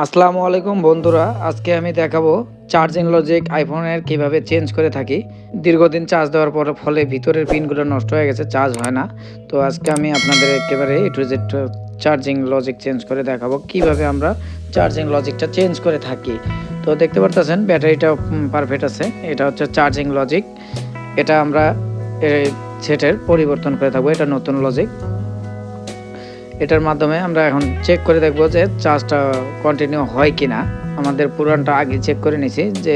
আসসালামু আলাইকুম বন্ধুরা, আজকে আমি দেখাবো চার্জিং লজিক আইফোনের কিভাবে চেঞ্জ করে থাকি। দীর্ঘদিন চার্জ দেওয়ার পর ফলে ভিতরের পিনগুলো নষ্ট হয়ে গেছে, চার্জ হয় না। তো আজকে আমি আপনাদের একেবারে A to Z charging logic change করে দেখাবো কিভাবে আমরা চার্জিং লজিকটা চেঞ্জ করে থাকি। তো দেখতে পারতেছেন ব্যাটারিটা পারফেক্ট আছে। এটা হচ্ছে চার্জিং লজিক। এটা আমরা সেটের পরিবর্তন করে থাকবো। এটা নতুন লজিক। এটার মাধ্যমে আমরা এখন চেক করে দেখব যে চার্জটা কন্টিনিউ হয় কিনা। আমাদের পুরানটা আগে চেক করে নিছি যে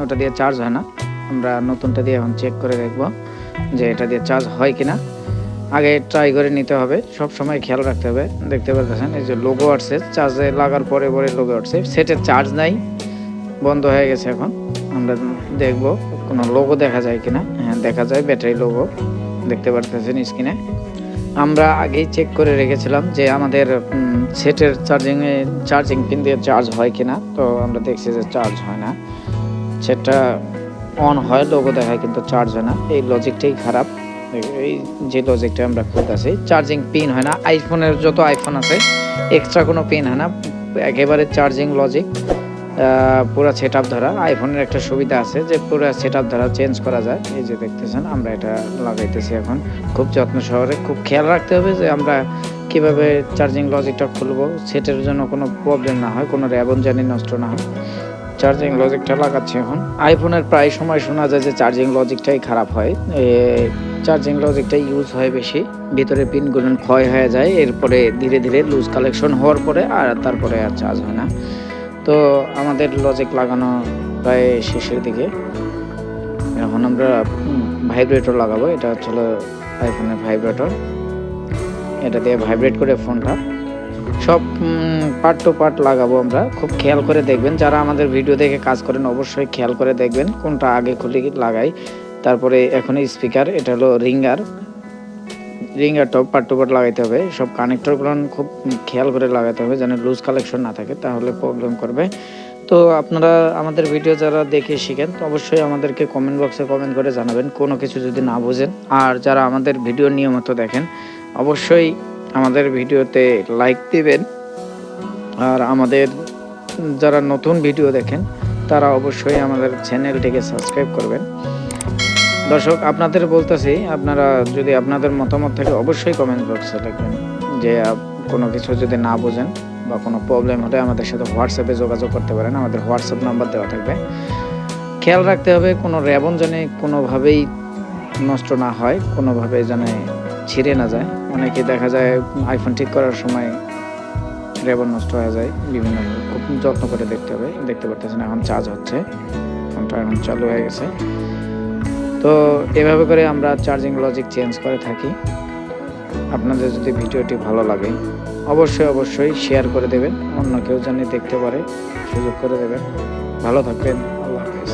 ওটা দিয়ে চার্জ হয় না। আমরা নতুনটা দিয়ে এখন চেক করে দেখব যে এটা দিয়ে চার্জ হয় কিনা। আগে ট্রাই করে নিতে হবে, সব সময় খেয়াল রাখতে হবে। দেখতে পাচ্ছেন এই যে লোগো আসছে, চার্জে লাগার পরে পরে লোগো আসছে। সেটের চার্জ নাই, বন্ধ হয়ে গেছে। এখন আমরা দেখব কোনো লোগো দেখা যায় কিনা। হ্যাঁ, দেখা যায়, ব্যাটারি লোগো দেখতে পাচ্ছেন স্ক্রিনে। আমরা আগেই চেক করে রেখেছিলাম যে আমাদের সেটের চার্জিং পিন দিয়ে চার্জ হয় কিনা। তো আমরা দেখছি যে চার্জ হয় না, সেটটা অন হয়, লোগো দেখায় কিন্তু চার্জ হয় না। এই লজিকটাই খারাপ। এই যে লজিকটা আমরা খুঁজতেছি, চার্জিং পিন হয় না। আইফোনের যত আইফোন আছে এক্সট্রা কোনো পিন হয় না, একেবারে চার্জিং লজিক পুরো সেট আপ ধরা। আইফোনের একটা সুবিধা আছে যে পুরো সেট আপ ধরা চেঞ্জ করা যায়। এই যে দেখতেছেন আমরা এটা লাগাইতেছি এখন। খুব যত্ন সহকারে, খুব খেয়াল রাখতে হবে যে আমরা কিভাবে চার্জিং লজিকটা খুলবো, সেটের জন্য কোনো প্রবলেম না হয়, কোনো র্যাবন নষ্ট না হয়। চার্জিং লজিকটা লাগাচ্ছি এখন। আইফোনের প্রায় সময় শোনা যায় যে চার্জিং লজিকটাই খারাপ হয়। চার্জিং লজিকটা ইউজ হয় বেশি, ভিতরে পিনগুলো ক্ষয় হয়ে যায়, এরপরে ধীরে ধীরে লুজ কালেকশন হওয়ার পরে আর তারপরে আর চার্জ হয় না। তো আমাদের লজিক লাগানো প্রায় শেষের দিকে। এখন আমরা ভাইব্রেটর লাগাবো। এটা হচ্ছে আইফোনের ভাইব্রেটর। এটা দিয়ে ভাইব্রেট করে ফোনটা সব পার্ট টু পার্ট লাগাবো আমরা। খুব খেয়াল করে দেখবেন, যারা আমাদের ভিডিও দেখে কাজ করেন অবশ্যই খেয়াল করে দেখবেন কোনটা আগে খুলে লাগাই। তারপরে এখন স্পিকার, এটা হলো রিঙ্গারটাও পার্ট টু পার্ট লাগাইতে হবে। সব কানেক্টরগুলো খুব খেয়াল করে লাগাতে হবে যেন লুজ কালেকশন না থাকে, তাহলে প্রবলেম করবে। তো আপনারা আমাদের ভিডিও যারা দেখে শিখেন তো অবশ্যই আমাদেরকে কমেন্ট বক্সে কমেন্ট করে জানাবেন কোনো কিছু যদি না বুঝেন। আর যারা আমাদের ভিডিও নিয়মিত দেখেন অবশ্যই আমাদের ভিডিওতে লাইক দিবেন। আর আমাদের যারা নতুন ভিডিও দেখেন তারা অবশ্যই আমাদের চ্যানেলটিকে সাবস্ক্রাইব করবেন। দর্শক, আপনাদের বলতেছি, আপনারা যদি আপনাদের মতামত থাকে অবশ্যই কমেন্ট বক্সে লিখবেন। যে কোনো কিছু যদি না বোঝেন বা কোনো প্রবলেম হলে আমাদের সাথে হোয়াটসঅ্যাপে যোগাযোগ করতে পারেন। আমাদের হোয়াটসঅ্যাপ নাম্বার দেওয়া থাকবে। খেয়াল রাখতে হবে কোনো র্যাবন জানে কোনোভাবেই নষ্ট না হয়, কোনোভাবে জানে ছিঁড়ে না যায়। অনেকে দেখা যায় আইফোন ঠিক করার সময় র্যাবন নষ্ট হয়ে যায় বিভিন্ন, খুব যত্ন করে দেখতে হবে। দেখতে পারতেছেন এখন চার্জ হচ্ছে, ফোনটা এখন চালু হয়ে গেছে। তো এভাবে করে আমরা চার্জিং লজিক চেঞ্জ করে থাকি। আপনাদের যদি ভিডিওটি ভালো লাগে অবশ্যই শেয়ার করে দেবেন, অন্য কেউ যেন দেখতে পারে সুযোগ করে দেবেন। ভালো থাকবেন, আল্লাহ হাফেজ।